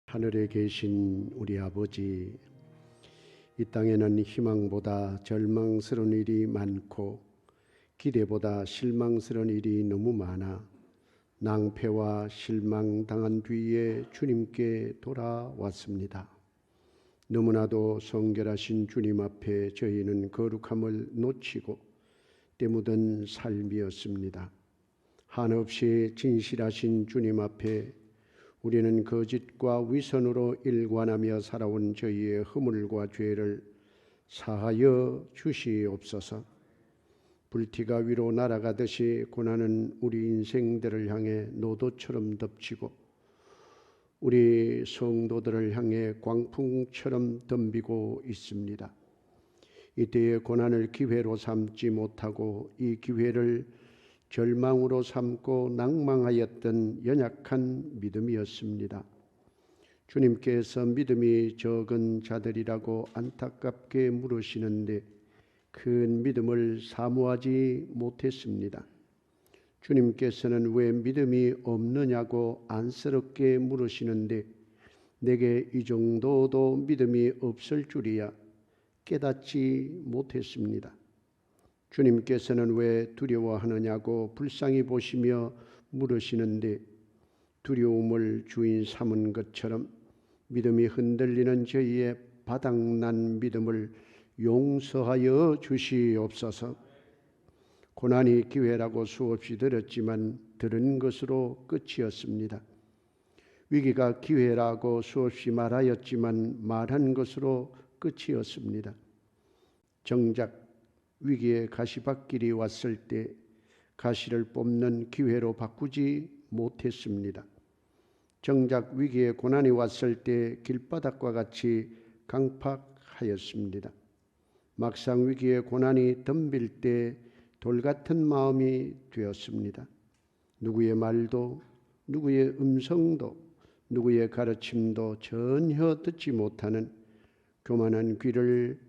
하늘에 계신 우리 아버지, 이 땅에는 희망보다 절망스러운 일이 많고 기대보다 실망스러운 일이 너무 많아 낭패와 실망당한 뒤에 주님께 돌아왔습니다. 너무나도 성결하신 주님 앞에 저희는 거룩함을 놓치고 때묻은 삶이었습니다. 한없이 진실하신 주님 앞에 우리는 거짓과 위선으로 일관하며 살아온 저희의 허물과 죄를 사하여 주시옵소서. 불티가 위로 날아가듯이 고난은 우리 인생들을 향해 노도처럼 덮치고 우리 성도들을 향해 광풍처럼 덤비고 있습니다. 이때의 고난을 기회로 삼지 못하고 이 기회를 절망으로 삼고 낭망하였던 연약한 믿음이었습니다. 주님께서 믿음이 적은 자들이라고 안타깝게 물으시는데 큰 믿음을 사모하지 못했습니다. 주님께서는 왜 믿음이 없느냐고 안쓰럽게 물으시는데 내게 이 정도도 믿음이 없을 줄이야 깨닫지 못했습니다. 주님께서는 왜 두려워하느냐고 불쌍히 보시며 물으시는데 두려움을 주인 삼은 것처럼 믿음이 흔들리는 저희의 바닥난 믿음을 용서하여 주시옵소서. 고난이 기회라고 수없이 들었지만 들은 것으로 끝이었습니다. 위기가 기회라고 수없이 말하였지만 말한 것으로 끝이었습니다. 정작 위기의 가시밭길이 왔을 때 가시를 뽑는 기회로 바꾸지 못했습니다. 정작 위기의 고난이 왔을 때 길바닥과 같이 강팍하였습니다. 막상 위기의 고난이 덤빌 때 돌같은 마음이 되었습니다. 누구의 말도, 누구의 음성도, 누구의 가르침도 전혀 듣지 못하는 교만한 귀를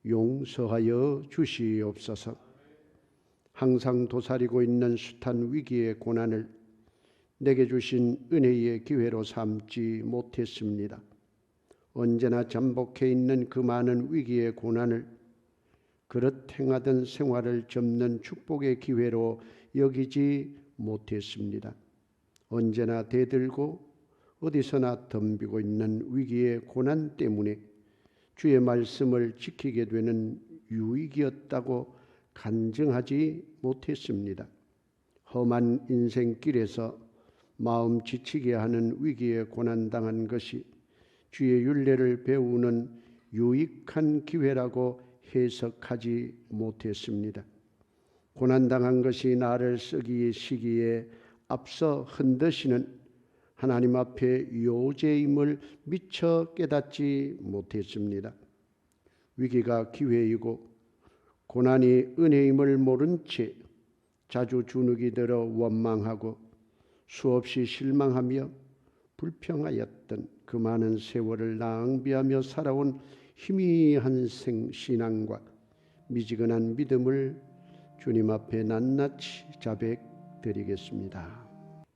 용서하여 주시옵소서. 항상 도사리고 있는 숱한 위기의 고난을 내게 주신 은혜의 기회로 삼지 못했습니다. 언제나 잠복해 있는 그 많은 위기의 고난을 그릇 행하던 생활을 접는 축복의 기회로 여기지 못했습니다. 언제나 대들고 어디서나 덤비고 있는 위기의 고난 때문에 주의 말씀을 지키게 되는 유익이었다고 간증하지 못했습니다. 험한 인생길에서 마음 지치게 하는 위기에 고난당한 것이 주의 율례를 배우는 유익한 기회라고 해석하지 못했습니다. 고난당한 것이 나를 쓰기 시기에 앞서 흔드시는 하나님 앞에 요제임을 미처 깨닫지 못했습니다. 위기가 기회이고 고난이 은혜임을 모른 채 자주 주눅이 들어 원망하고 수없이 실망하며 불평하였던 그 많은 세월을 낭비하며 살아온 희미한 신앙과 미지근한 믿음을 주님 앞에 낱낱이 자백드리겠습니다.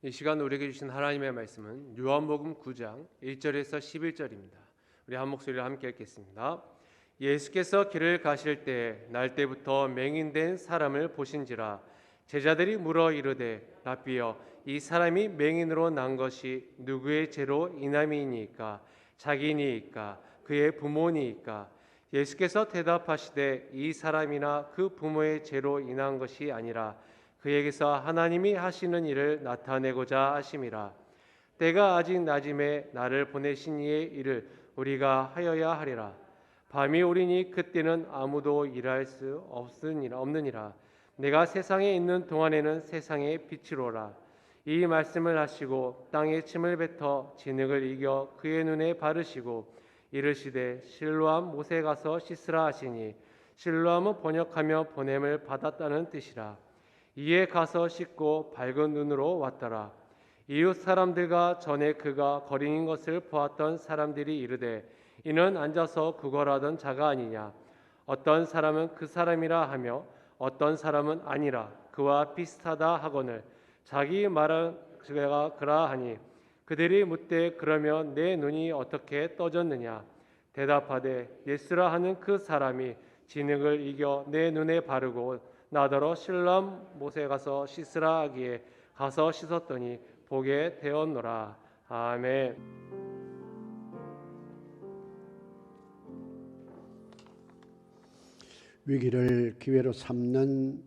이 시간 우리에게 주신 하나님의 말씀은 요한복음 9장 1절에서 11절입니다. 우리 한 목소리로 함께 읽겠습니다. 예수께서 길을 가실 때 날때부터 맹인된 사람을 보신지라 제자들이 물어 이르되 라삐여 이 사람이 맹인으로 난 것이 누구의 죄로 인함이니까 자기니이까 그의 부모니이까 예수께서 대답하시되 이 사람이나 그 부모의 죄로 인한 것이 아니라 그에게서 하나님이 하시는 일을 나타내고자 하심이라. 때가 아직 낮음에 나를 보내신 이의 일을 우리가 하여야 하리라. 밤이 오리니 그때는 아무도 일할 수 없느니라. 내가 세상에 있는 동안에는 세상의 빛이로라. 이 말씀을 하시고 땅에 침을 뱉어 진흙을 이겨 그의 눈에 바르시고 이르시되 실로암 못에 가서 씻으라 하시니 실로암은 번역하며 보냄을 받았다는 뜻이라. 이에 가서 씻고 밝은 눈으로 왔더라. 이웃 사람들과 전에 그가 거린인 것을 보았던 사람들이 이르되 이는 앉아서 구걸하던 자가 아니냐. 어떤 사람은 그 사람이라 하며 어떤 사람은 아니라 그와 비슷하다 하거늘 자기 말은 그가 그러하니 그들이 묻되 그러면 내 눈이 어떻게 떠졌느냐? 대답하되 예수라 하는 그 사람이 진흙을 이겨 내 눈에 바르고 나더러 실로암 못에 가서 씻으라 하기에 가서 씻었더니 보게 되었노라. 아멘. 위기를 기회로 삼는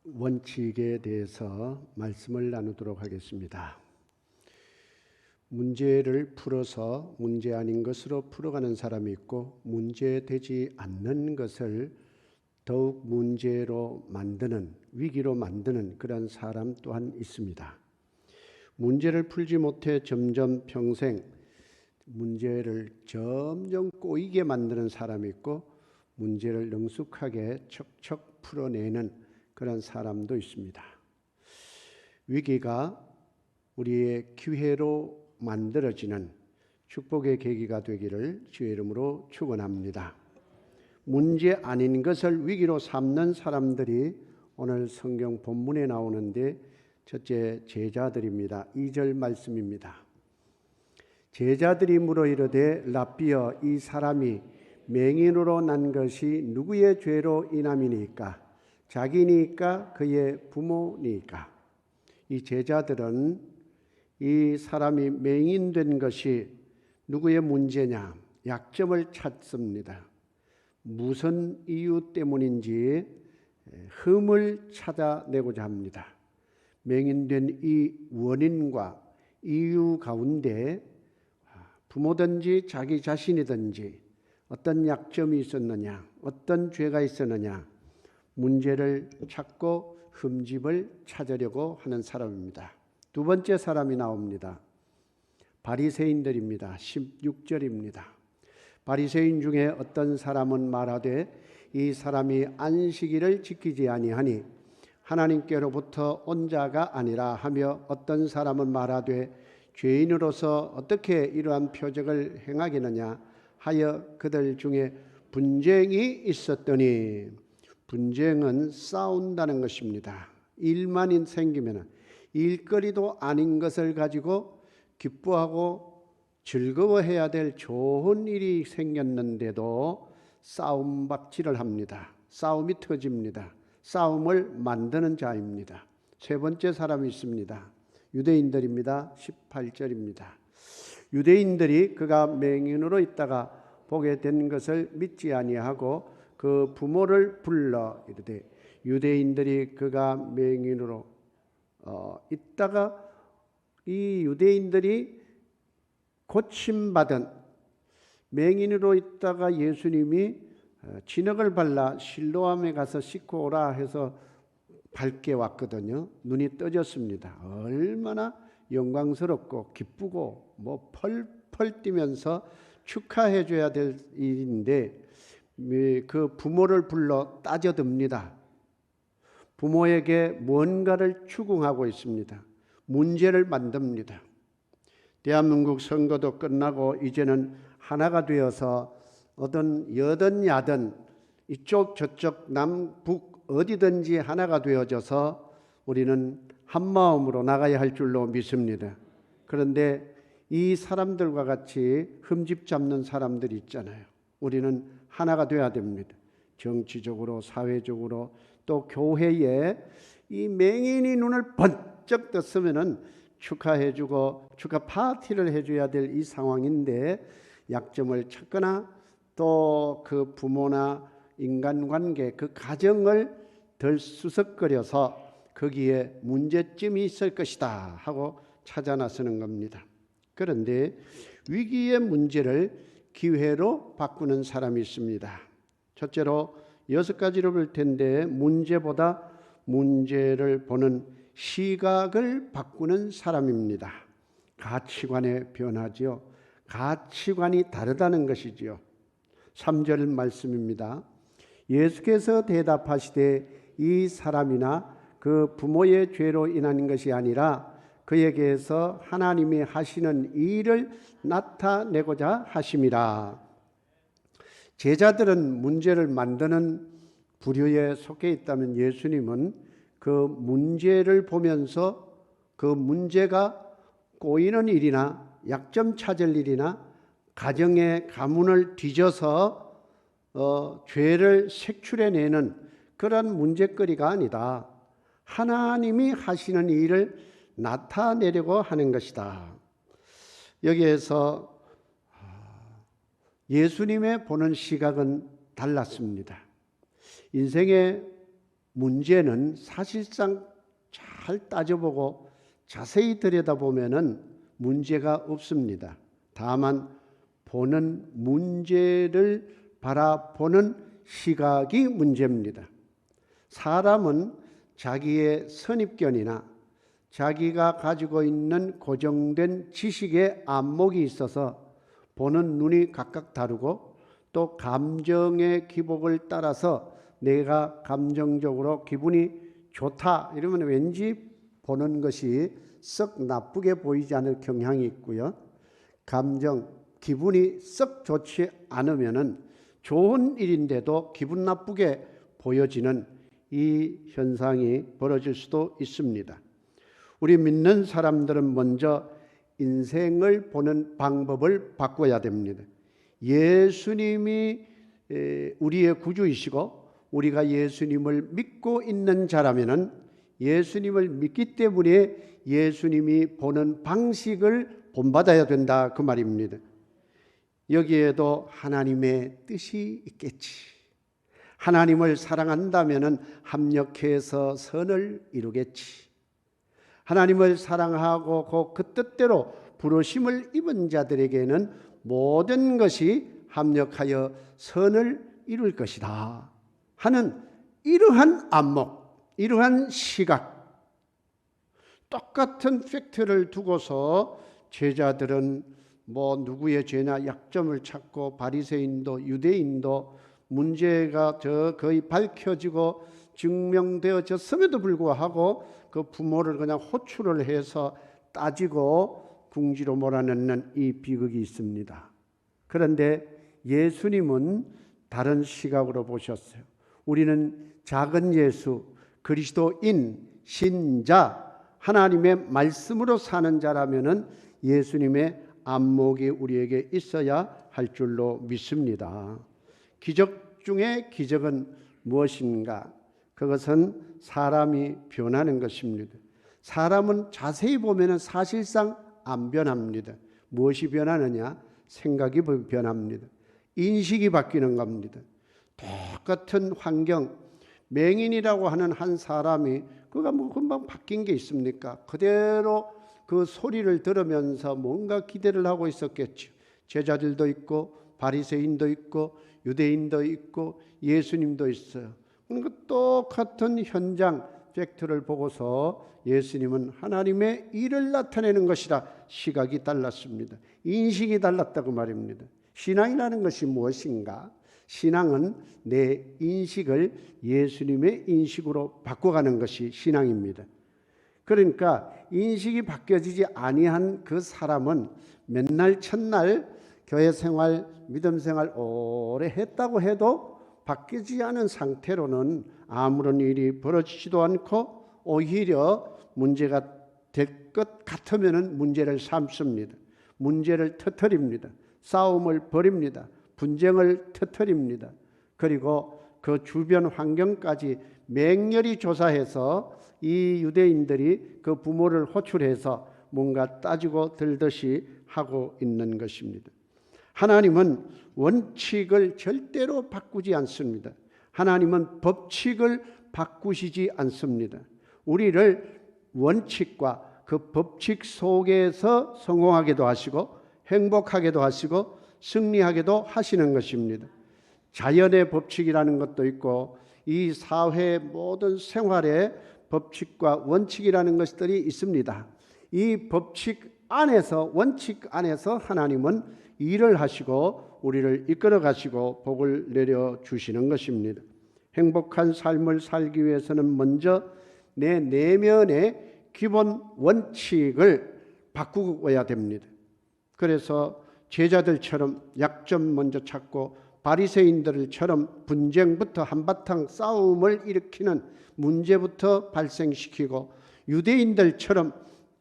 원칙에 대해서 말씀을 나누도록 하겠습니다. 문제를 풀어서 문제 아닌 것으로 풀어가는 사람이 있고, 문제되지 않는 것을 더욱 문제로 만드는, 위기로 만드는 그런 사람 또한 있습니다. 문제를 풀지 못해 점점 평생 문제를 점점 꼬이게 만드는 사람이 있고, 문제를 능숙하게 척척 풀어내는 그런 사람도 있습니다. 위기가 우리의 기회로 만들어지는 축복의 계기가 되기를 주의 이름으로 축원합니다. 문제 아닌 것을 위기로 삼는 사람들이 오늘 성경 본문에 나오는데, 첫째 제자들입니다. 2절 말씀입니다. 제자들이 물어 이르되 랍비여, 이 사람이 맹인으로 난 것이 누구의 죄로 인함이니까? 자기니까 그의 부모니까? 이 제자들은 이 사람이 맹인된 것이 누구의 문제냐, 약점을 찾습니다. 무슨 이유 때문인지 흠을 찾아내고자 합니다. 맹인된 이 원인과 이유 가운데 부모든지 자기 자신이든지 어떤 약점이 있었느냐, 어떤 죄가 있었느냐, 문제를 찾고 흠집을 찾으려고 하는 사람입니다. 두 번째 사람이 나옵니다. 바리새인들입니다. 16절입니다. 바리새인 중에 어떤 사람은 말하되 이 사람이 안식일을 지키지 아니하니 하나님께로부터 온 자가 아니라 하며, 어떤 사람은 말하되 죄인으로서 어떻게 이러한 표적을 행하겠느냐 하여 그들 중에 분쟁이 있었더니, 분쟁은 싸운다는 것입니다. 일만 생기면 일거리도 아닌 것을 가지고 기뻐하고 즐거워해야 될 좋은 일이 생겼는데도 싸움박질을 합니다. 싸움이 터집니다. 싸움을 만드는 자입니다. 세 번째 사람이 있습니다. 유대인들입니다. 18절입니다. 유대인들이 그가 맹인으로 있다가 보게 된 것을 믿지 아니하고 그 부모를 불러 이르되, 유대인들이 그가 맹인으로 있다가 이 유대인들이 고침받은, 맹인으로 있다가 예수님이 진흙을 발라 실로암에 가서 씻고 오라 해서 밝게 왔거든요. 눈이 떠졌습니다. 얼마나 영광스럽고 기쁘고 뭐 펄펄 뛰면서 축하해 줘야 될 일인데, 그 부모를 불러 따져듭니다. 부모에게 뭔가를 추궁하고 있습니다. 문제를 만듭니다. 대한민국 선거도 끝나고 이제는 하나가 되어서 어떤 여든 야든 이쪽 저쪽 남북 어디든지 하나가 되어져서 우리는 한마음으로 나가야 할 줄로 믿습니다. 그런데 이 사람들과 같이 흠집 잡는 사람들이 있잖아요. 우리는 하나가 돼야 됩니다. 정치적으로, 사회적으로, 또 교회에 이 맹인이 눈을 번쩍 떴으면은 축하해주고 축하 파티를 해줘야 될 이 상황인데, 약점을 찾거나 또 그 부모나 인간관계, 그 가정을 덜수석거려서 거기에 문제점이 있을 것이다 하고 찾아 나서는 겁니다. 그런데 위기의 문제를 기회로 바꾸는 사람이 있습니다. 첫째로 6가지로 볼 텐데, 문제보다 문제를 보는 시각을 바꾸는 사람입니다. 가치관의 변화지요. 가치관이 다르다는 것이지요. 3절 말씀입니다. 예수께서 대답하시되 이 사람이나 그 부모의 죄로 인한 것이 아니라 그에게서 하나님이 하시는 일을 나타내고자 하심이라. 제자들은 문제를 만드는 부류에 속해 있다면, 예수님은 그 문제를 보면서 그 문제가 꼬이는 일이나 약점 찾을 일이나 가정의 가문을 뒤져서 죄를 색출해내는 그런 문제거리가 아니다. 하나님이 하시는 일을 나타내려고 하는 것이다. 여기에서 예수님의 보는 시각은 달랐습니다. 인생의 문제는 사실상 잘 따져보고 자세히 들여다보면은 문제가 없습니다. 다만 보는 문제를 바라보는 시각이 문제입니다. 사람은 자기의 선입견이나 자기가 가지고 있는 고정된 지식의 안목이 있어서 보는 눈이 각각 다르고 또 감정의 기복을 따라서 내가 감정적으로 기분이 좋다 이러면 왠지 보는 것이 썩 나쁘게 보이지 않을 경향이 있고요. 기분이 썩 좋지 않으면은 좋은 일인데도 기분 나쁘게 보여지는 이 현상이 벌어질 수도 있습니다. 우리 믿는 사람들은 먼저 인생을 보는 방법을 바꿔야 됩니다. 예수님이 우리의 구주이시고 우리가 예수님을 믿고 있는 자라면은 예수님을 믿기 때문에 예수님이 보는 방식을 본받아야 된다 그 말입니다. 여기에도 하나님의 뜻이 있겠지. 하나님을 사랑한다면은 합력해서 선을 이루겠지. 하나님을 사랑하고 그 뜻대로 부르심을 입은 자들에게는 모든 것이 합력하여 선을 이룰 것이다 하는 이러한 안목, 이러한 시각, 똑같은 팩트를 두고서 제자들은 누구의 죄나 약점을 찾고 바리새인도 유대인도 문제가 거의 밝혀지고 증명되어졌음에도 불구하고 그 부모를 그냥 호출을 해서 따지고 궁지로 몰아넣는 이 비극이 있습니다. 그런데 예수님은 다른 시각으로 보셨어요. 우리는 작은 예수, 그리스도인, 신자, 하나님의 말씀으로 사는 자라면은 예수님의 안목이 우리에게 있어야 할 줄로 믿습니다. 기적 중에 기적은 무엇인가? 그것은 사람이 변하는 것입니다. 사람은 자세히 보면 사실상 안 변합니다. 무엇이 변하느냐? 생각이 변합니다. 인식이 바뀌는 겁니다. 똑같은 환경, 맹인이라고 하는 한 사람이 그가 금방 바뀐 게 있습니까? 그대로 그 소리를 들으면서 뭔가 기대를 하고 있었겠죠. 제자들도 있고 바리새인도 있고 유대인도 있고 예수님도 있어요. 그러니까 똑같은 현장 팩트를 보고서 예수님은 하나님의 일을 나타내는 것이라 시각이 달랐습니다. 인식이 달랐다고 말입니다. 신앙이라는 것이 무엇인가? 신앙은 내 인식을 예수님의 인식으로 바꿔가는 것이 신앙입니다. 그러니까 인식이 바뀌어지지 아니한 그 사람은 맨날 첫날 교회 생활, 믿음 생활 오래 했다고 해도 바뀌지 않은 상태로는 아무런 일이 벌어지지도 않고 오히려 문제가 될 것 같으면 문제를 삼습니다. 문제를 터뜨립니다. 싸움을 벌입니다. 분쟁을 터뜨립니다. 그리고 그 주변 환경까지 맹렬히 조사해서 이 유대인들이 그 부모를 호출해서 뭔가 따지고 들듯이 하고 있는 것입니다. 하나님은 원칙을 절대로 바꾸지 않습니다. 하나님은 법칙을 바꾸시지 않습니다. 우리를 원칙과 그 법칙 속에서 성공하게도 하시고 행복하게도 하시고 승리하게도 하시는 것입니다. 자연의 법칙이라는 것도 있고 이 사회의 모든 생활의 법칙과 원칙이라는 것들이 있습니다. 이 법칙 안에서, 원칙 안에서 하나님은 일을 하시고 우리를 이끌어 가시고 복을 내려 주시는 것입니다. 행복한 삶을 살기 위해서는 먼저 내 내면의 기본 원칙을 바꾸어야 됩니다. 그래서 제자들처럼 약점 먼저 찾고 바리새인들처럼 분쟁부터 한바탕 싸움을 일으키는 문제부터 발생시키고 유대인들처럼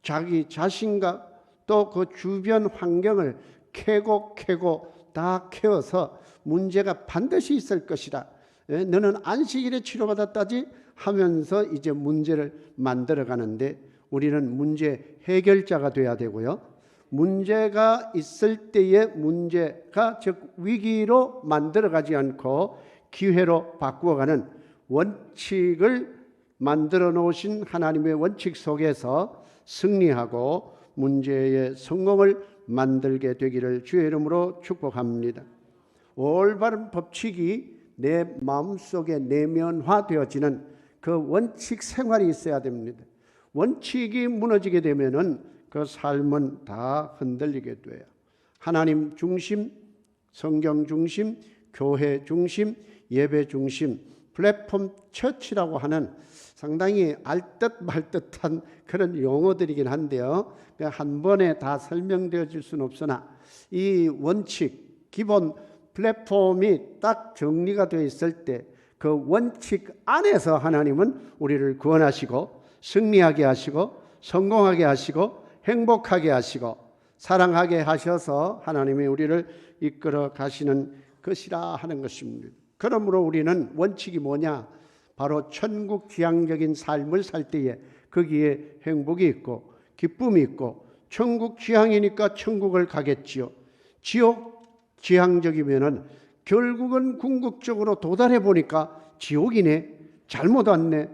자기 자신과 또 그 주변 환경을 캐고 다 캐어서 문제가 반드시 있을 것이다. 너는 안식일에 치료받았다지 하면서 이제 문제를 만들어 가는데, 우리는 문제 해결자가 돼야 되고요. 문제가 있을 때에 문제가 즉 위기로 만들어 가지 않고 기회로 바꾸어가는 원칙을 만들어 놓으신 하나님의 원칙 속에서 승리하고 문제의 성공을 만들게 되기를 주의 이름으로 축복합니다. 올바른 법칙이 내 마음속에 내면화되어지는 그 원칙 생활이 있어야 됩니다. 원칙이 무너지게 되면은 그 삶은 다 흔들리게 돼요. 하나님 중심, 성경 중심, 교회 중심, 예배 중심, 플랫폼 처치라고 하는 상당히 알듯 말듯한 그런 용어들이긴 한데요. 한 번에 다 설명되어질 수는 없으나 이 원칙, 기본 플랫폼이 딱 정리가 되어 있을 때 그 원칙 안에서 하나님은 우리를 구원하시고 승리하게 하시고 성공하게 하시고 행복하게 하시고 사랑하게 하셔서 하나님이 우리를 이끌어 가시는 것이라 하는 것입니다. 그러므로 우리는 원칙이 뭐냐? 바로 천국 지향적인 삶을 살 때에 거기에 행복이 있고 기쁨이 있고, 천국 지향이니까 천국을 가겠지요. 지옥 지향적이면은 결국은 궁극적으로 도달해 보니까 지옥이네, 잘못 왔네.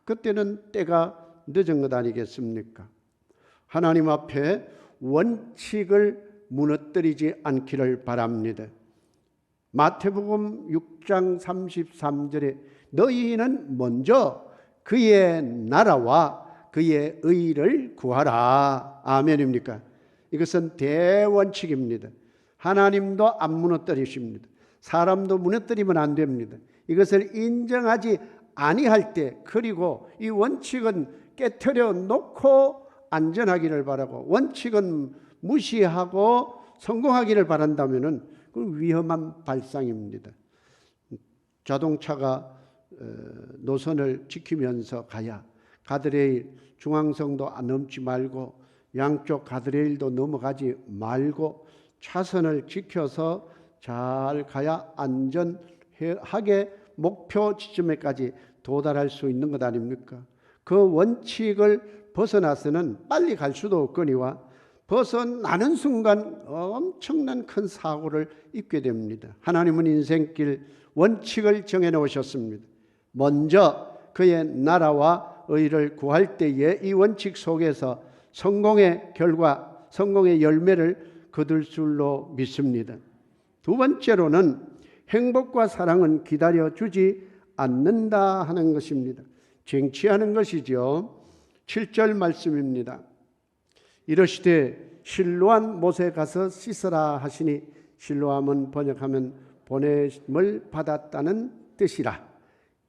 그때는 때가 늦은 것 아니겠습니까? 하나님 앞에 원칙을 무너뜨리지 않기를 바랍니다. 마태복음 6장 33절에 너희는 먼저 그의 나라와 그의 의를 구하라. 아멘입니까? 이것은 대원칙입니다. 하나님도 안 무너뜨리십니다. 사람도 무너뜨리면 안 됩니다. 이것을 인정하지 아니할 때, 그리고 이 원칙은 깨트려 놓고 안전하기를 바라고 원칙은 무시하고 성공하기를 바란다면은 그 위험한 발상입니다. 자동차가 노선을 지키면서 가야 가드레일, 중앙선도 넘지 말고 양쪽 가드레일도 넘어가지 말고 차선을 지켜서 잘 가야 안전하게 목표 지점에까지 도달할 수 있는 것 아닙니까? 그 원칙을 벗어나서는 빨리 갈 수도 없거니와 벗어나는 순간 엄청난 큰 사고를 입게 됩니다. 하나님은 인생길 원칙을 정해놓으셨습니다. 먼저 그의 나라와 의를 구할 때에 이 원칙 속에서 성공의 결과, 성공의 열매를 거둘 줄로 믿습니다. 두 번째로는 행복과 사랑은 기다려주지 않는다 하는 것입니다. 쟁취하는 것이죠. 7절 말씀입니다. 이르시되 실로암 못에 가서 씻으라 하시니, 실로암은 번역하면 보냄을 받았다는 뜻이라.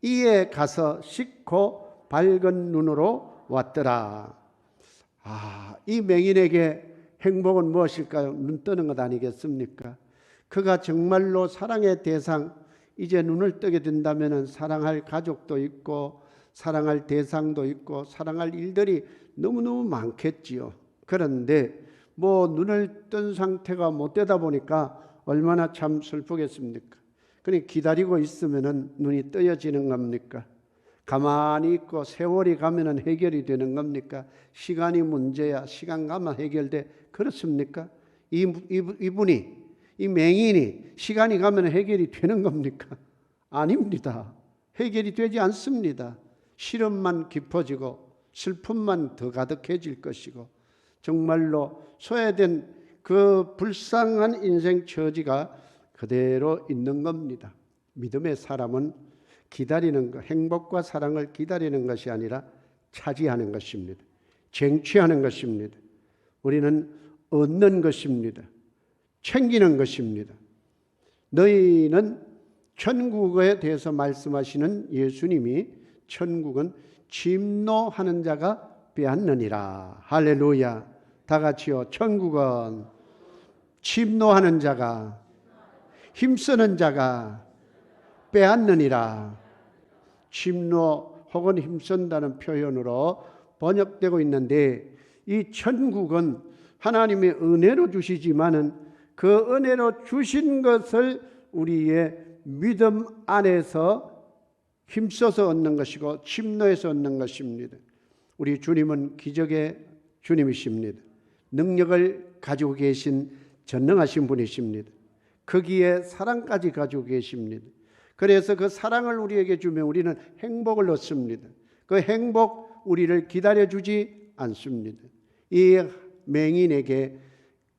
이에 가서 씻고 밝은 눈으로 왔더라. 이 맹인에게 행복은 무엇일까요? 눈 뜨는 것 아니겠습니까? 그가 정말로 사랑의 대상, 이제 눈을 뜨게 된다면 사랑할 가족도 있고 사랑할 대상도 있고 사랑할 일들이 너무너무 많겠지요. 그런데 눈을 뜬 상태가 못 되다 보니까 얼마나 참 슬프겠습니까? 그러니 기다리고 있으면 눈이 떠여지는 겁니까? 가만히 있고 세월이 가면 해결이 되는 겁니까? 시간이 문제야, 시간 가면 해결돼. 그렇습니까? 이분이, 이 맹인이 시간이 가면 해결이 되는 겁니까? 아닙니다. 해결이 되지 않습니다. 시름만 깊어지고 슬픔만 더 가득해질 것이고, 정말로 소외된 그 불쌍한 인생 처지가 그대로 있는 겁니다. 믿음의 사람은 기다리는 것, 행복과 사랑을 기다리는 것이 아니라 차지하는 것입니다. 쟁취하는 것입니다. 우리는 얻는 것입니다. 챙기는 것입니다. 너희는 천국에 대해서 말씀하시는 예수님이 천국은 침노하는 자가 빼앗느니라. 할렐루야. 다 같이요. 천국은 침노하는 자가, 힘쓰는 자가 빼앗느니라. 침노 혹은 힘쓴다는 표현으로 번역되고 있는데, 이 천국은 하나님의 은혜로 주시지만은 그 은혜로 주신 것을 우리의 믿음 안에서 힘써서 얻는 것이고 침노해서 얻는 것입니다. 우리 주님은 기적의 주님이십니다. 능력을 가지고 계신 전능하신 분이십니다. 거기에 사랑까지 가지고 계십니다. 그래서 그 사랑을 우리에게 주면 우리는 행복을 얻습니다. 그 행복 우리를 기다려주지 않습니다. 이 맹인에게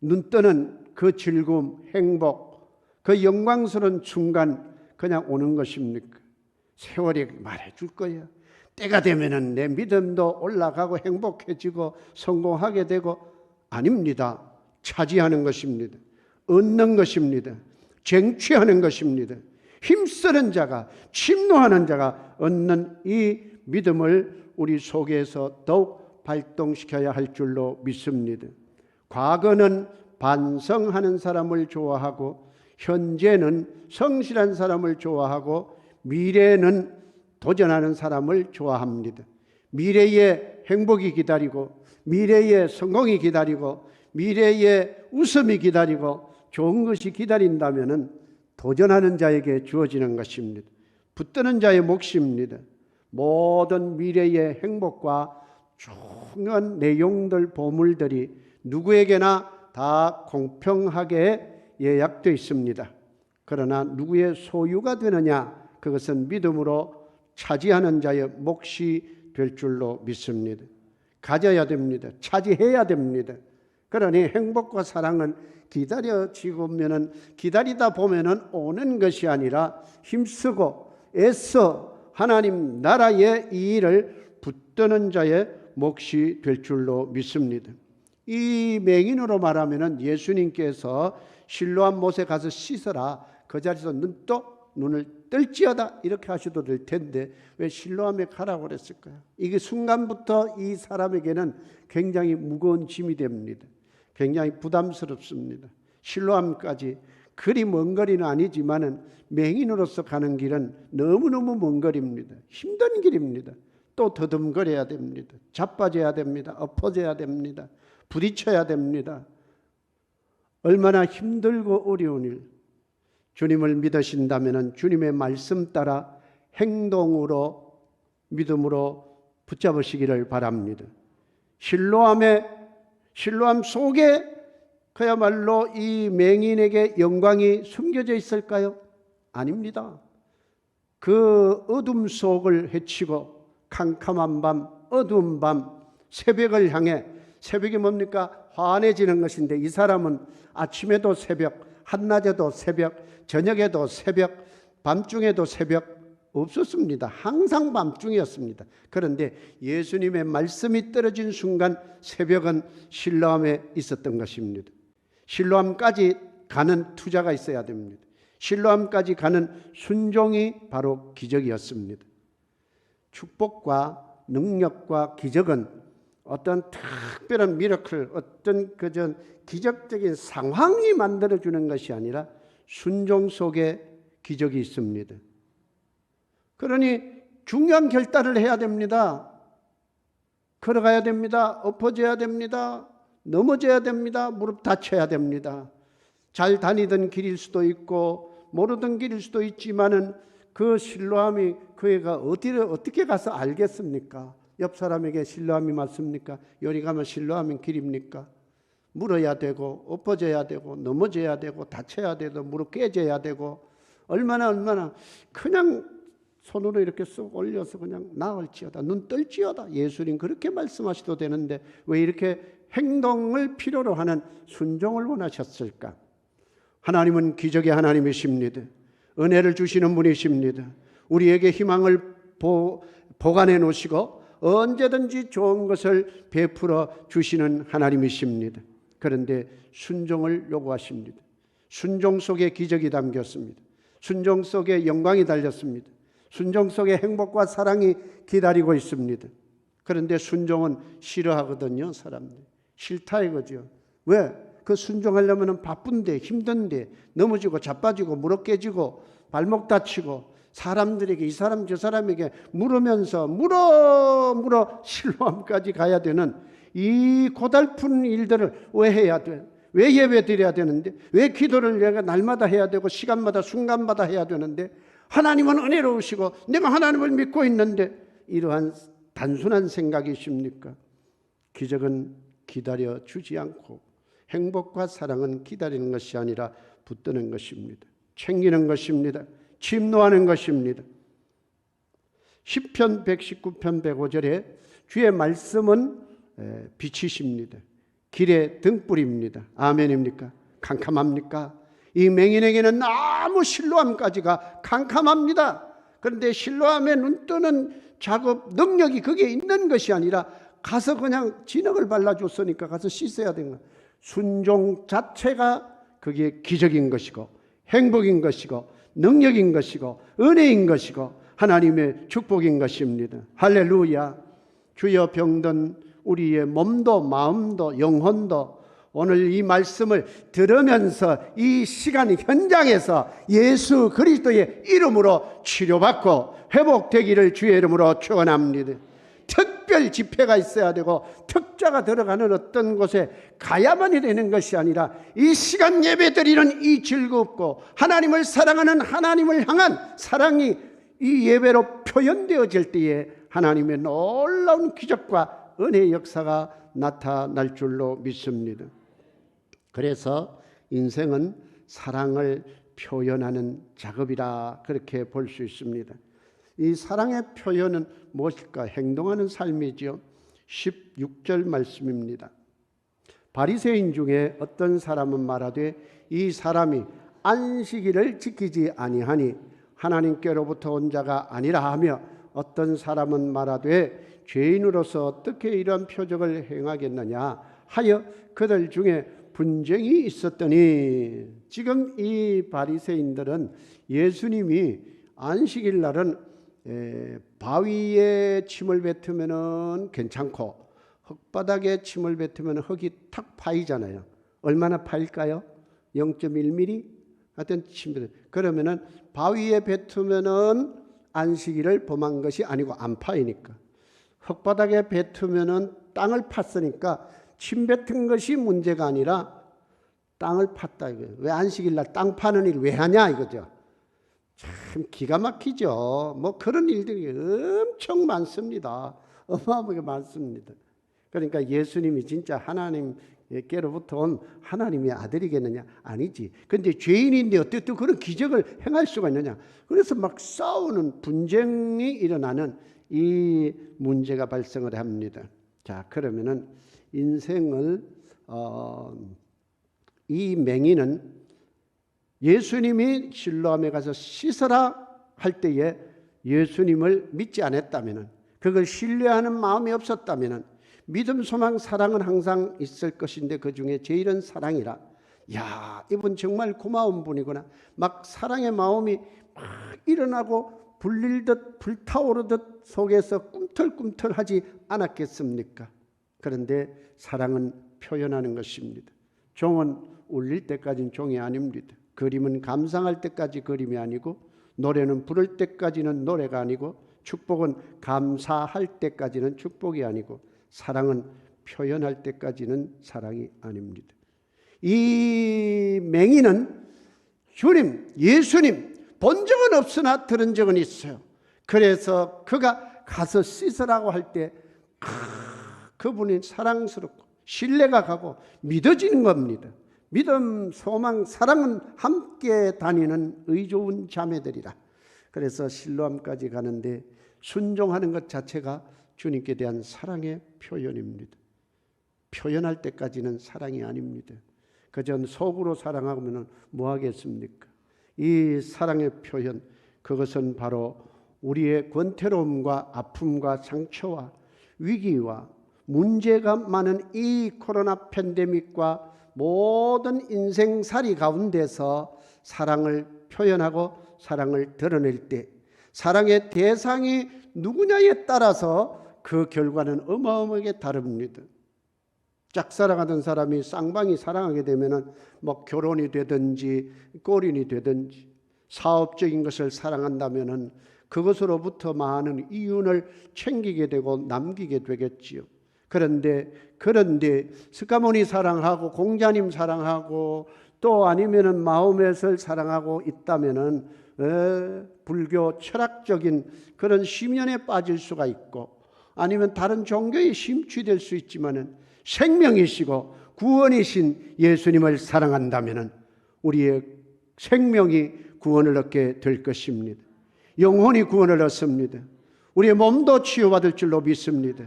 눈뜨는 그 즐거움, 행복, 그 영광스러운 순간 그냥 오는 것입니까? 세월이 말해줄 거야. 때가 되면은 내 믿음도 올라가고 행복해지고 성공하게 되고, 아닙니다. 차지하는 것입니다. 얻는 것입니다. 쟁취하는 것입니다. 힘쓰는 자가, 침노하는 자가 얻는 이 믿음을 우리 속에서 더욱 발동시켜야 할 줄로 믿습니다. 과거는 반성하는 사람을 좋아하고, 현재는 성실한 사람을 좋아하고, 미래는 도전하는 사람을 좋아합니다. 미래의 행복이 기다리고, 미래의 성공이 기다리고, 미래의 웃음이 기다리고, 좋은 것이 기다린다면 도전하는 자에게 주어지는 것입니다. 붙드는 자의 몫입니다. 모든 미래의 행복과 중요한 내용들, 보물들이 누구에게나 다 공평하게 예약되어 있습니다. 그러나 누구의 소유가 되느냐, 그것은 믿음으로 차지하는 자의 몫이 될 줄로 믿습니다. 가져야 됩니다. 차지해야 됩니다. 그러니 행복과 사랑은 기다리다 보면은 오는 것이 아니라 힘쓰고 애써 하나님 나라의 이 일을 붙드는 자의 몫이 될 줄로 믿습니다. 이 맹인으로 말하면은 예수님께서 실로암 못에 가서 씻어라, 그 자리에서 눈을 뜰지어다 이렇게 하셔도 될 텐데 왜 실로암에 가라고 그랬을까요? 이게 순간부터 이 사람에게는 굉장히 무거운 짐이 됩니다. 굉장히 부담스럽습니다. 실로암까지 그리 먼 거리는 아니지만은 맹인으로서 가는 길은 너무너무 먼 거리입니다. 힘든 길입니다. 또 더듬거려야 됩니다. 자빠져야 됩니다. 엎어져야 됩니다. 부딪혀야 됩니다. 얼마나 힘들고 어려운 일. 주님을 믿으신다면 주님의 말씀 따라 행동으로, 믿음으로 붙잡으시기를 바랍니다. 실로암 속에 그야말로 이 맹인에게 영광이 숨겨져 있을까요? 아닙니다. 그 어둠 속을 헤치고 캄캄한 밤, 어두운 밤, 새벽을 향해, 새벽이 뭡니까? 환해지는 것인데 이 사람은 아침에도 새벽, 한낮에도 새벽, 저녁에도 새벽, 밤중에도 새벽 없었습니다. 항상 밤중이었습니다. 그런데 예수님의 말씀이 떨어진 순간 새벽은 실로암에 있었던 것입니다. 실로암까지 가는 투자가 있어야 됩니다. 실로암까지 가는 순종이 바로 기적이었습니다. 축복과 능력과 기적은 어떤 특별한 미러클, 어떤 기적적인 상황이 만들어주는 것이 아니라 순종 속에 기적이 있습니다. 그러니 중요한 결단을 해야 됩니다. 걸어가야 됩니다. 엎어져야 됩니다. 넘어져야 됩니다. 무릎 다쳐야 됩니다. 잘 다니던 길일 수도 있고 모르던 길일 수도 있지만은 그 실로암이 그 애가 어디를 어떻게 가서 알겠습니까? 옆 사람에게 실로암이 맞습니까? 요리 가면 실로암인 길입니까? 물어야 되고 엎어져야 되고 넘어져야 되고 다쳐야 되고 무릎 깨져야 되고 얼마나 그냥 손으로 이렇게 쏙 올려서 그냥 나을지어다, 눈 뜰지어다, 예수님 그렇게 말씀하셔도 되는데 왜 이렇게 행동을 필요로 하는 순종을 원하셨을까? 하나님은 기적의 하나님이십니다. 은혜를 주시는 분이십니다. 우리에게 희망을 보관해 놓으시고 언제든지 좋은 것을 베풀어 주시는 하나님이십니다. 그런데 순종을 요구하십니다. 순종 속에 기적이 담겼습니다. 순종 속에 영광이 달렸습니다. 순종 속에 행복과 사랑이 기다리고 있습니다. 그런데 순종은 싫어하거든요. 사람들 싫다 이거죠. 왜? 그 순종하려면 바쁜데 힘든데 넘어지고 자빠지고 무릎 깨지고 발목 다치고 사람들에게 이 사람 저 사람에게 물으면서 물어 실로암까지 가야 되는 이 고달픈 일들을 왜 해야 돼? 왜 예배 드려야 되는데? 왜 기도를 내가 날마다 해야 되고 시간마다 순간마다 해야 되는데? 하나님은 은혜로우시고 내가 하나님을 믿고 있는데, 이러한 단순한 생각이십니까? 기적은 기다려 주지 않고 행복과 사랑은 기다리는 것이 아니라 붙드는 것입니다. 챙기는 것입니다. 침노하는 것입니다. 시편 119편 105절에 주의 말씀은 빛이십니다. 길의 등불입니다. 아멘입니까? 캄캄합니까? 이 맹인에게는 너무 신뢰함까지가 캄캄합니다. 그런데 신뢰함에 눈뜨는 작업 능력이 거기에 있는 것이 아니라 가서 그냥 진흙을 발라줬으니까 가서 씻어야 되는 거예요. 순종 자체가 그게 기적인 것이고 행복인 것이고 능력인 것이고 은혜인 것이고 하나님의 축복인 것입니다. 할렐루야. 주여 병든 우리의 몸도 마음도 영혼도 오늘 이 말씀을 들으면서 이 시간 현장에서 예수 그리스도의 이름으로 치료받고 회복되기를 주의 이름으로 축원합니다. 특별 집회가 있어야 되고 특자가 들어가는 어떤 곳에 가야만이 되는 것이 아니라 이 시간 예배드리는 이 즐겁고 하나님을 사랑하는 하나님을 향한 사랑이 이 예배로 표현되어질 때에 하나님의 놀라운 기적과 은혜의 역사가 나타날 줄로 믿습니다. 그래서 인생은 사랑을 표현하는 작업이라 그렇게 볼 수 있습니다. 이 사랑의 표현은 무엇일까? 행동하는 삶이지요. 16절 말씀입니다. 바리새인 중에 어떤 사람은 말하되 이 사람이 안식일을 지키지 아니하니 하나님께로부터 온 자가 아니라 하며, 어떤 사람은 말하되 죄인으로서 어떻게 이런 표적을 행하겠느냐 하여 그들 중에 분쟁이 있었더니, 지금 이 바리새인들은 예수님이 안식일 날은 바위에 침을 뱉으면 괜찮고 흙바닥에 침을 뱉으면 흙이 탁 파이잖아요. 얼마나 파일까요? 0.1mm 같은 침들. 그러면은 바위에 뱉으면은 안식일을 범한 것이 아니고 안 파이니까, 흙바닥에 뱉으면은 땅을 팠으니까 침 뱉은 것이 문제가 아니라 땅을 팠다 이거예요. 왜 안식일 날 땅 파는 일 왜 하냐 이거죠. 참 기가 막히죠. 뭐 그런 일들이 엄청 많습니다. 어마어마하게 많습니다. 그러니까 예수님이 진짜 하나님께로부터 온 하나님의 아들이겠느냐? 아니지. 그런데 죄인인데 어떻게 또 그런 기적을 행할 수가 있느냐? 그래서 막 싸우는 분쟁이 일어나는 이 문제가 발생을 합니다. 자, 그러면은 인생을 이 맹인은 예수님이 실로암에 가서 씻어라 할 때에 예수님을 믿지 않았다면, 그걸 신뢰하는 마음이 없었다면, 믿음, 소망, 사랑은 항상 있을 것인데 그 중에 제일은 사랑이라. 야, 이분 정말 고마운 분이구나. 막 사랑의 마음이 막 일어나고 불릴듯 불타오르듯 속에서 꿈틀꿈틀하지 않았겠습니까? 그런데 사랑은 표현하는 것입니다. 종은 울릴 때까지는 종이 아닙니다. 그림은 감상할 때까지 그림이 아니고, 노래는 부를 때까지는 노래가 아니고, 축복은 감사할 때까지는 축복이 아니고, 사랑은 표현할 때까지는 사랑이 아닙니다. 이 맹인은 주님, 예수님 본 적은 없으나 들은 적은 있어요. 그래서 그가 가서 씻으라고 할 때 그분이 사랑스럽고 신뢰가 가고 믿어지는 겁니다. 믿음, 소망, 사랑은 함께 다니는 의좋은 자매들이라. 그래서 실로암까지 가는데 순종하는 것 자체가 주님께 대한 사랑의 표현입니다. 표현할 때까지는 사랑이 아닙니다. 그저 속으로 사랑하면 뭐 하겠습니까? 이 사랑의 표현, 그것은 바로 우리의 권태로움과 아픔과 상처와 위기와 문제가 많은 이 코로나 팬데믹과 모든 인생살이 가운데서 사랑을 표현하고 사랑을 드러낼 때, 사랑의 대상이 누구냐에 따라서 그 결과는 어마어마하게 다릅니다. 짝사랑하던 사람이 쌍방이 사랑하게 되면은 뭐 결혼이 되든지 골인이 되든지 사업적인 것을 사랑한다면은 그것으로부터 많은 이윤을 챙기게 되고 남기게 되겠지요. 그런데 스가모니 사랑하고 공자님 사랑하고 또 아니면은 마호мет을 사랑하고 있다면은 불교 철학적인 그런 심연에 빠질 수가 있고, 아니면 다른 종교에 심취될 수 있지만은 생명이시고 구원이신 예수님을 사랑한다면은 우리의 생명이 구원을 얻게 될 것입니다. 영혼이 구원을 얻습니다. 우리의 몸도 치유받을 줄로 믿습니다.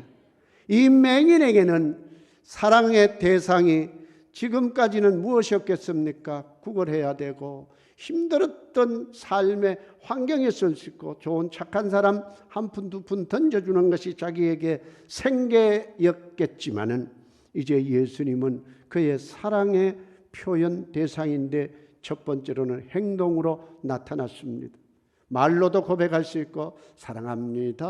이 맹인에게는 사랑의 대상이 지금까지는 무엇이었겠습니까? 구걸해야 되고 힘들었던 삶의 환경이었을 수 있고, 좋은 착한 사람 한 푼 두 푼 던져주는 것이 자기에게 생계였겠지만은 이제 예수님은 그의 사랑의 표현 대상인데 첫 번째로는 행동으로 나타났습니다. 말로도 고백할 수 있고 사랑합니다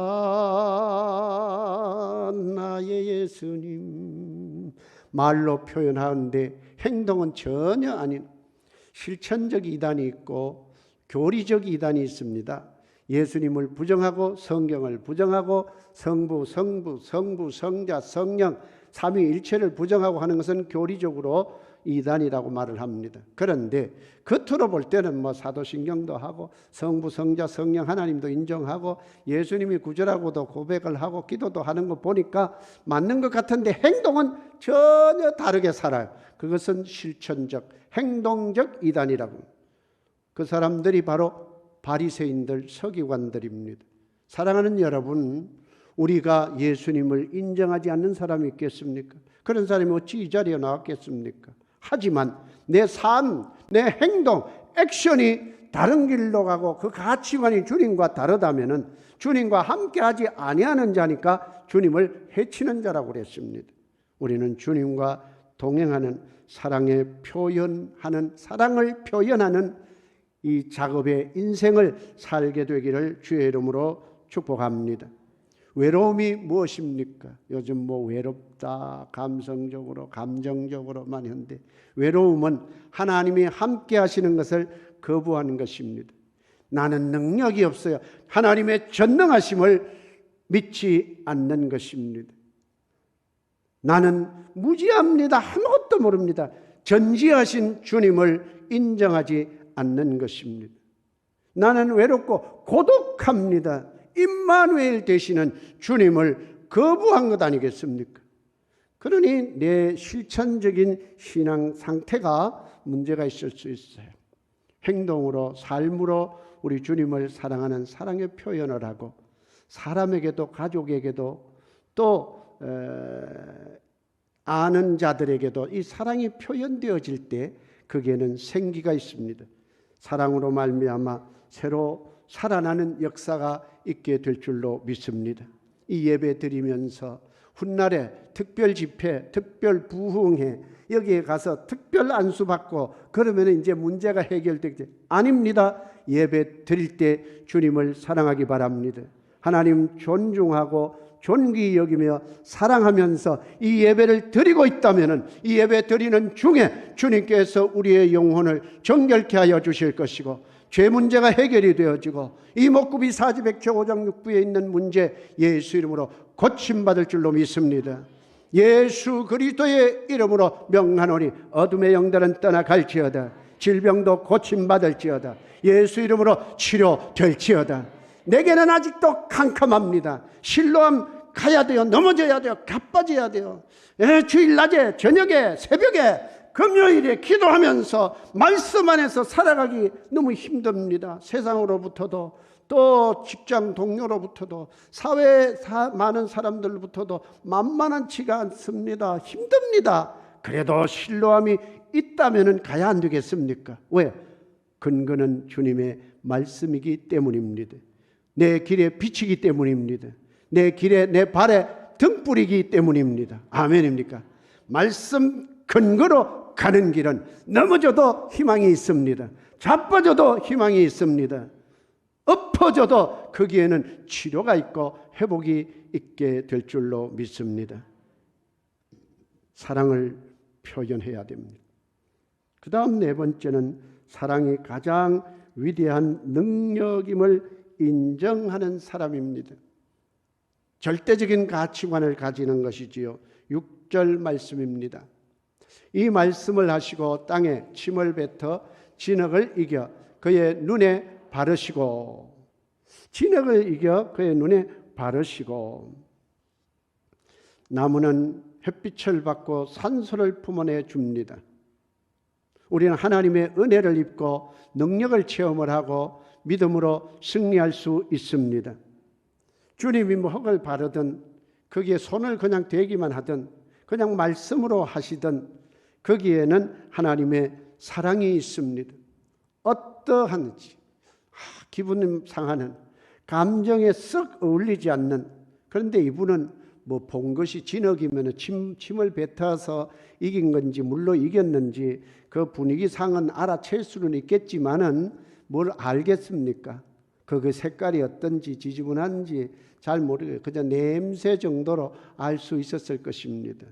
나의 예수님, 말로 표현하는데 행동은 전혀 아닌 실천적 이단이 있고 교리적 이단이 있습니다. 예수님을 부정하고 성경을 부정하고 성부, 성자, 성령 삼위일체를 부정하고 하는 것은 교리적으로 이단이라고 말을 합니다. 그런데 겉으로 볼 때는 뭐 사도신경도 하고 성부, 성자, 성령 하나님도 인정하고 예수님이 구주라고도 고백을 하고 기도도 하는 거 보니까 맞는 것 같은데 행동은 전혀 다르게 살아요. 그것은 실천적, 행동적 이단이라고. 그 사람들이 바로 바리새인들, 서기관들입니다. 사랑하는 여러분, 우리가 예수님을 인정하지 않는 사람이 있겠습니까? 그런 사람이 어찌 이 자리에 나왔겠습니까? 하지만 내 삶, 내 행동, 액션이 다른 길로 가고 그 가치관이 주님과 다르다면은 주님과 함께하지 아니하는 자니까 주님을 해치는 자라고 그랬습니다. 우리는 주님과 동행하는 사랑의 표현하는, 사랑을 표현하는 이 작업의 인생을 살게 되기를 주의 이름으로 축복합니다. 외로움이 무엇입니까? 요즘 뭐 외롭다, 감성적으로, 감정적으로 많이 하는데, 외로움은 하나님이 함께 하시는 것을 거부하는 것입니다. 나는 능력이 없어요. 하나님의 전능하심을 믿지 않는 것입니다. 나는 무지합니다. 아무것도 모릅니다. 전지하신 주님을 인정하지 않는 것입니다. 나는 외롭고 고독합니다. 임마누엘 되시는 주님을 거부한 것 아니겠습니까? 그러니 내 실천적인 신앙 상태가 문제가 있을 수 있어요. 행동으로, 삶으로 우리 주님을 사랑하는 사랑의 표현을 하고, 사람에게도 가족에게도 또 아는 자들에게도 이 사랑이 표현되어질 때 거기에는 생기가 있습니다. 사랑으로 말미암아 새로 살아나는 역사가 있게 될 줄로 믿습니다. 이 예배 드리면서 훗날에 특별 집회, 특별 부흥회 여기에 가서 특별 안수 받고 그러면 이제 문제가 해결되겠지? 아닙니다. 예배 드릴 때 주님을 사랑하기 바랍니다. 하나님 존중하고 존귀히 여기며 사랑하면서 이 예배를 드리고 있다면 이 예배 드리는 중에 주님께서 우리의 영혼을 정결케 하여 주실 것이고, 죄 문제가 해결이 되어지고 이목구비 사지백체 오장육부에 있는 문제 예수 이름으로 고침받을 줄로 믿습니다. 예수 그리스도의 이름으로 명하노니 어둠의 영들은 떠나갈지어다. 질병도 고침받을지어다. 예수 이름으로 치료될지어다. 내게는 아직도 캄캄합니다. 실로암 가야 돼요. 넘어져야 돼요. 가빠져야 돼요. 주일 낮에, 저녁에, 새벽에, 금요일에 기도하면서 말씀 안에서 살아가기 너무 힘듭니다. 세상으로부터도 또 직장 동료로부터도 사회에 많은 사람들로부터도 만만치가 않습니다. 힘듭니다. 그래도 실로암이 있다면 가야 안 되겠습니까? 왜? 근거는 주님의 말씀이기 때문입니다. 내 길에 비치기 때문입니다. 내 길에, 내 발에 등불이기 때문입니다. 아멘입니까? 말씀 근거로 가는 길은 넘어져도 희망이 있습니다. 자빠져도 희망이 있습니다. 엎어져도 거기에는 치료가 있고 회복이 있게 될 줄로 믿습니다. 사랑을 표현해야 됩니다. 그 다음 네 번째는 사랑이 가장 위대한 능력임을 인정하는 사람입니다. 절대적인 가치관을 가지는 것이지요. 6절 말씀입니다. 이 말씀을 하시고 땅에 침을 뱉어 진흙을 이겨 그의 눈에 바르시고, 진흙을 이겨 그의 눈에 바르시고, 나무는 햇빛을 받고 산소를 품어내 줍니다. 우리는 하나님의 은혜를 입고 능력을 체험을 하고 믿음으로 승리할 수 있습니다. 주님이 뭐 흙을 바르든 거기에 손을 그냥 대기만 하든 그냥 말씀으로 하시든 거기에는 하나님의 사랑이 있습니다. 어떠한지 기분 상하는, 감정에 썩 어울리지 않는, 그런데 이분은 뭐 본 것이 진흙이면 침을 뱉어서 이긴 건지 물로 이겼는지 그 분위기상은 알아챌 수는 있겠지만은 뭘 알겠습니까? 그 색깔이 어떤지 지저분한지 잘 모르겠어요. 그저 냄새 정도로 알 수 있었을 것입니다.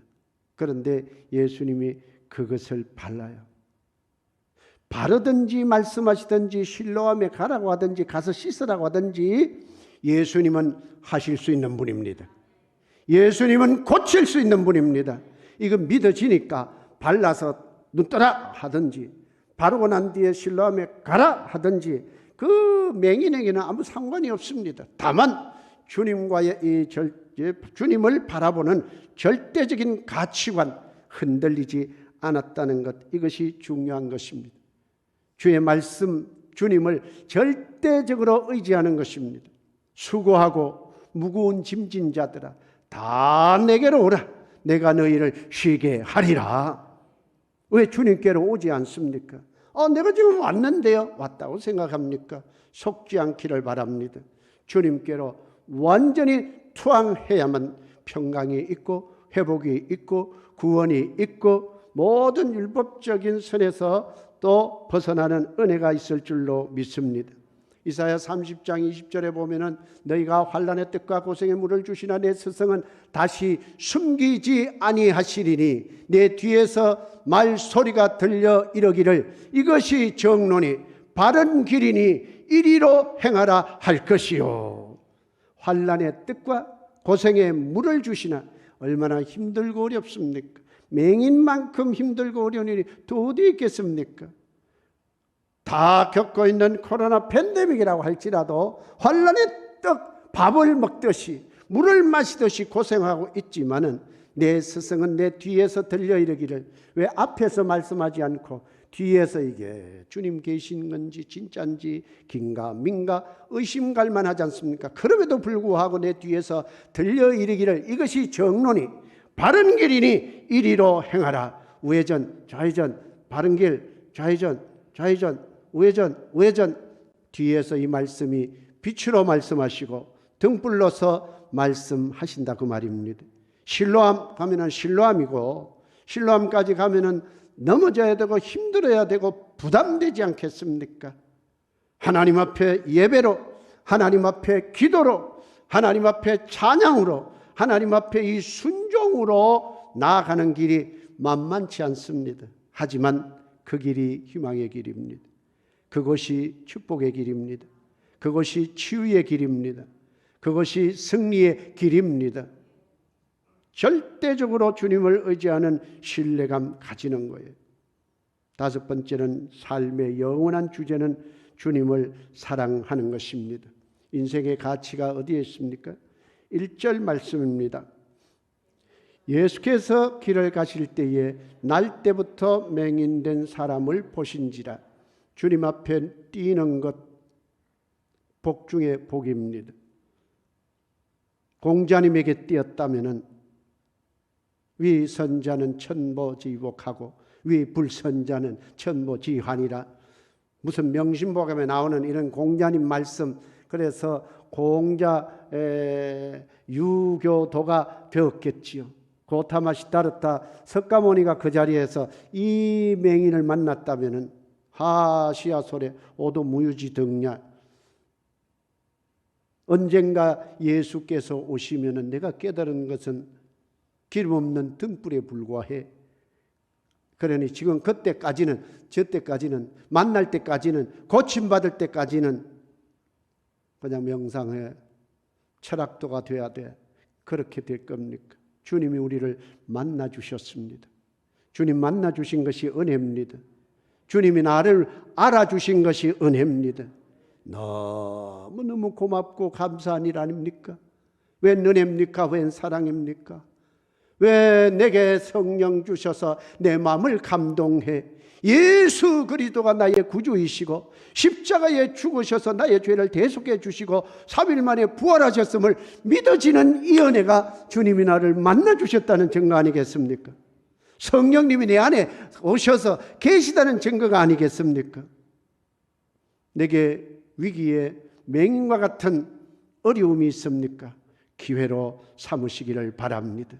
그런데 예수님이 그것을 발라요. 바르든지 말씀하시든지 실로암에 가라고 하든지 가서 씻으라고 하든지 예수님은 하실 수 있는 분입니다. 예수님은 고칠 수 있는 분입니다. 이거 믿어지니까 발라서 눈 떠라 하든지 바르고 난 뒤에 실로암에 가라 하든지 그 맹인에게는 아무 상관이 없습니다. 다만 주님과의 주님을 바라보는 절대적인 가치관 흔들리지 않았다는 것, 이것이 중요한 것입니다. 주의 말씀, 주님을 절대적으로 의지하는 것입니다. 수고하고 무거운 짐진 자들아 다 내게로 오라. 내가 너희를 쉬게 하리라. 왜 주님께로 오지 않습니까? 내가 지금 왔는데요. 왔다고 생각합니까? 속지 않기를 바랍니다. 주님께로 완전히 투항해야만 평강이 있고 회복이 있고 구원이 있고 모든 율법적인 선에서 또 벗어나는 은혜가 있을 줄로 믿습니다. 이사야 30장 20절에 보면은 너희가 환난의 뜻과 고생의 물을 주시나 내 스승은 다시 숨기지 아니하시리니 내 뒤에서 말소리가 들려 이르기를 이것이 정론이 바른 길이니 이리로 행하라 할 것이요. 환난의 뜻과 고생의 물을 주시나 얼마나 힘들고 어렵습니까? 맹인만큼 힘들고 어려운 일이 또 어디 있겠습니까? 다 겪고 있는 코로나 팬데믹이라고 할지라도 환난의 떡 밥을 먹듯이 물을 마시듯이 고생하고 있지만은 내 스승은 내 뒤에서 들려 이르기를, 왜 앞에서 말씀하지 않고 뒤에서 이게 주님 계신 건지 진짜인지 긴가 민가 의심갈 만하지 않습니까? 그럼에도 불구하고 내 뒤에서 들려 이르기를 이것이 정론이 바른 길이니 이리로 행하라. 우회전 좌회전 바른 길 좌회전 좌회전 우회전 우회전, 뒤에서 이 말씀이 빛으로 말씀하시고 등불로서 말씀하신다 그 말입니다. 실로암 가면은 실로암이고 실로암까지 가면은 넘어져야 되고 힘들어야 되고 부담되지 않겠습니까? 하나님 앞에 예배로, 하나님 앞에 기도로, 하나님 앞에 찬양으로, 하나님 앞에 이 순종으로 나아가는 길이 만만치 않습니다. 하지만 그 길이 희망의 길입니다. 그것이 축복의 길입니다. 그것이 치유의 길입니다. 그것이 승리의 길입니다. 절대적으로 주님을 의지하는 신뢰감 가지는 거예요. 다섯 번째는 삶의 영원한 주제는 주님을 사랑하는 것입니다. 인생의 가치가 어디에 있습니까? 1절 말씀입니다. 예수께서 길을 가실 때에 날 때부터 맹인된 사람을 보신지라. 주님 앞에 뛰는 것 복 중에 복입니다. 공자님에게 뛰었다면은 위 선자는 천보지복하고 위 불선자는 천보지환이라. 무슨 명심보감에 나오는 이런 공자님 말씀, 그래서 공자 유교도가 되었겠지요. 고타마 시다르타 석가모니가 그 자리에서 이 맹인을 만났다면은 하시아솔에 오도무유지 등냐, 언젠가 예수께서 오시면은 내가 깨달은 것은 기름 없는 등불에 불과해. 그러니 지금 그때까지는, 저때까지는, 만날 때까지는, 고침받을 때까지는 그냥 명상해. 철학도가 돼야 돼. 그렇게 될 겁니까? 주님이 우리를 만나 주셨습니다. 주님 만나 주신 것이 은혜입니다. 주님이 나를 알아주신 것이 은혜입니다. 너무너무 고맙고 감사한 일 아닙니까? 웬 은혜입니까? 웬 사랑입니까? 왜 내게 성령 주셔서 내 마음을 감동해 예수 그리스도가 나의 구주이시고 십자가에 죽으셔서 나의 죄를 대속해 주시고 3일 만에 부활하셨음을 믿어지는 이 은혜가 주님이 나를 만나 주셨다는 증거 아니겠습니까? 성령님이 내 안에 오셔서 계시다는 증거가 아니겠습니까? 내게 위기에 맹인과 같은 어려움이 있습니까? 기회로 삼으시기를 바랍니다.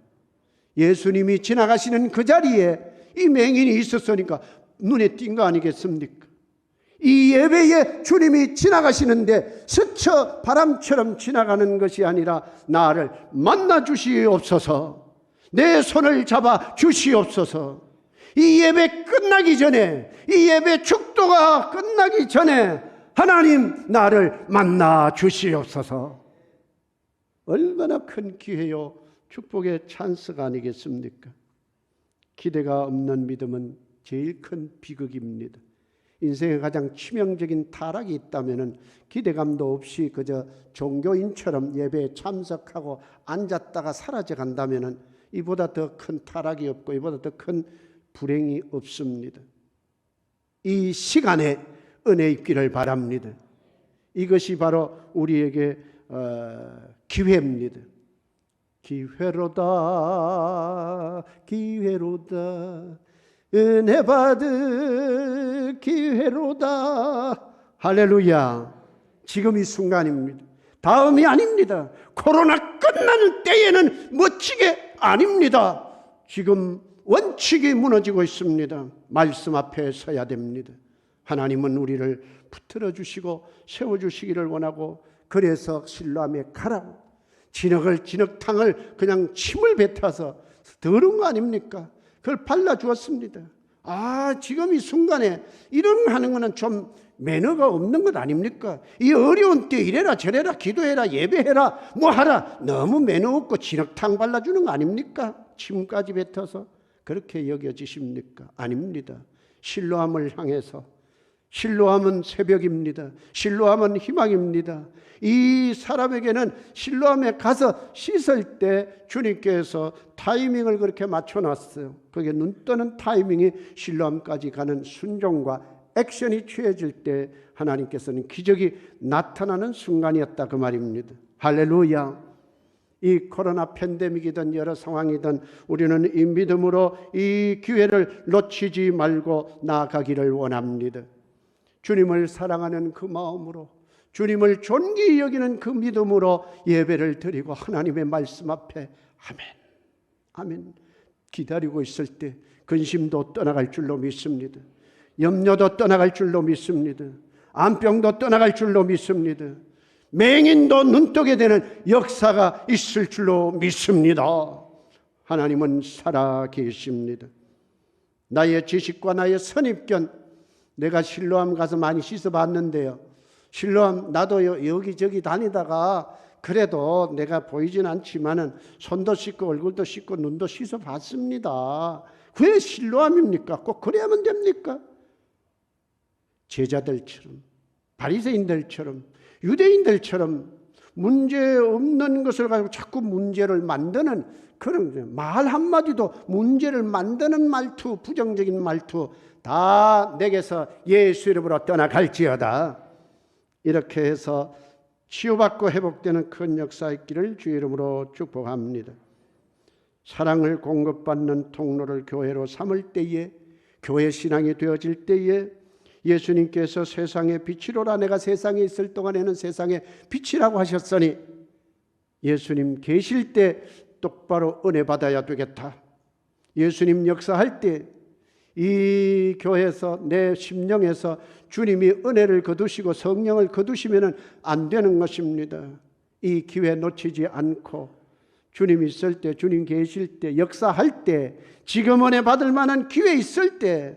예수님이 지나가시는 그 자리에 이 맹인이 있었으니까 눈에 띈 거 아니겠습니까? 이 예배에 주님이 지나가시는데 스쳐 바람처럼 지나가는 것이 아니라 나를 만나 주시옵소서, 내 손을 잡아 주시옵소서. 이 예배 끝나기 전에, 이 예배 축도가 끝나기 전에 하나님 나를 만나 주시옵소서. 얼마나 큰 기회요, 축복의 찬스가 아니겠습니까? 기대가 없는 믿음은 제일 큰 비극입니다. 인생에 가장 치명적인 타락이 있다면 기대감도 없이 그저 종교인처럼 예배에 참석하고 앉았다가 사라져 간다면 이보다 더 큰 타락이 없고 이보다 더 큰 불행이 없습니다. 이 시간에 은혜 있기를 바랍니다. 이것이 바로 우리에게 기회입니다. 기회로다, 기회로다, 은혜 받을 기회로다. 할렐루야. 지금 이 순간입니다. 다음이 아닙니다. 코로나 끝나는 때에는 멋지게 아닙니다. 지금 원칙이 무너지고 있습니다. 말씀 앞에 서야 됩니다. 하나님은 우리를 붙들어 주시고 세워 주시기를 원하고, 그래서 실로암에 가라고 진흙탕을 그냥 침을 뱉어서 더러운 거 아닙니까? 그걸 발라주었습니다. 지금 이 순간에 이런 하는 거는 좀 매너가 없는 것 아닙니까? 이 어려운 때 이래라 저래라 기도해라 예배해라 뭐 하라, 너무 매너 없고 진흙탕 발라주는 거 아닙니까? 침까지 뱉어서 그렇게 여겨지십니까? 아닙니다. 실로암을 향해서, 실로암은 새벽입니다. 실로암은 희망입니다. 이 사람에게는 실로암에 가서 씻을 때 주님께서 타이밍을 그렇게 맞춰놨어요. 그게 눈 뜨는 타이밍이 실로암까지 가는 순종과 액션이 취해질 때 하나님께서는 기적이 나타나는 순간이었다, 그 말입니다. 할렐루야. 이 코로나 팬데믹이든 여러 상황이든 우리는 이 믿음으로 이 기회를 놓치지 말고 나아가기를 원합니다. 주님을 사랑하는 그 마음으로, 주님을 존귀히 여기는 그 믿음으로 예배를 드리고 하나님의 말씀 앞에 아멘, 아멘 기다리고 있을 때 근심도 떠나갈 줄로 믿습니다. 염려도 떠나갈 줄로 믿습니다. 암병도 떠나갈 줄로 믿습니다. 맹인도 눈뜨게 되는 역사가 있을 줄로 믿습니다. 하나님은 살아 계십니다. 나의 지식과 나의 선입견, 내가 실로암 가서 많이 씻어봤는데요, 실로암 나도 여기저기 다니다가 그래도 내가 보이진 않지만은 손도 씻고 얼굴도 씻고 눈도 씻어봤습니다. 왜 실로암입니까? 꼭 그래야만 됩니까? 제자들처럼, 바리새인들처럼, 유대인들처럼 문제 없는 것을 가지고 자꾸 문제를 만드는 그런 말 한마디도 문제를 만드는 말투, 부정적인 말투 다 내게서 예수 이름으로 떠나갈지어다. 이렇게 해서 치유받고 회복되는 큰 역사 있기를 주의 이름으로 축복합니다. 사랑을 공급받는 통로를 교회로 삼을 때에, 교회 신앙이 되어질 때에 예수님께서 세상의 빛이로라, 내가 세상에 있을 동안에는 세상의 빛이라고 하셨으니 예수님 계실 때 똑바로 은혜 받아야 되겠다. 예수님 역사할 때 이 교회에서, 내 심령에서 주님이 은혜를 거두시고 성령을 거두시면 안 되는 것입니다. 이 기회 놓치지 않고 주님 있을 때, 주님 계실 때, 역사할 때, 지금 은혜 받을 만한 기회 있을 때,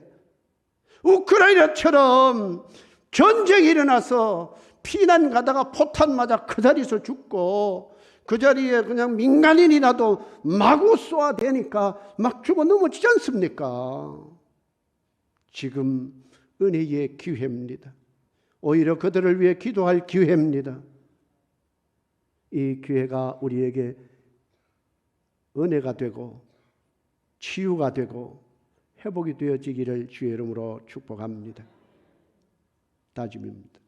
우크라이나처럼 전쟁이 일어나서 피난 가다가 포탄 맞아 그 자리에서 죽고, 그 자리에 그냥 민간인이라도 마구 쏘아대니까 막 죽어 넘어지지 않습니까? 지금 은혜의 기회입니다. 오히려 그들을 위해 기도할 기회입니다. 이 기회가 우리에게 은혜가 되고 치유가 되고 회복이 되어지기를 주의 이름으로 축복합니다. 다짐입니다.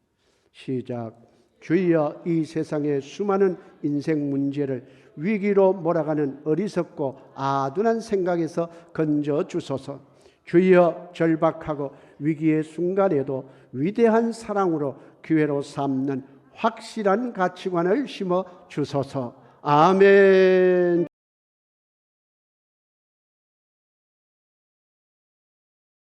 시작. 주여, 이 세상의 수많은 인생 문제를 위기로 몰아가는 어리석고 아둔한 생각에서 건져 주소서. 주여, 절박하고 위기의 순간에도 위대한 사랑으로 기회로 삼는 확실한 가치관을 심어 주소서. 아멘.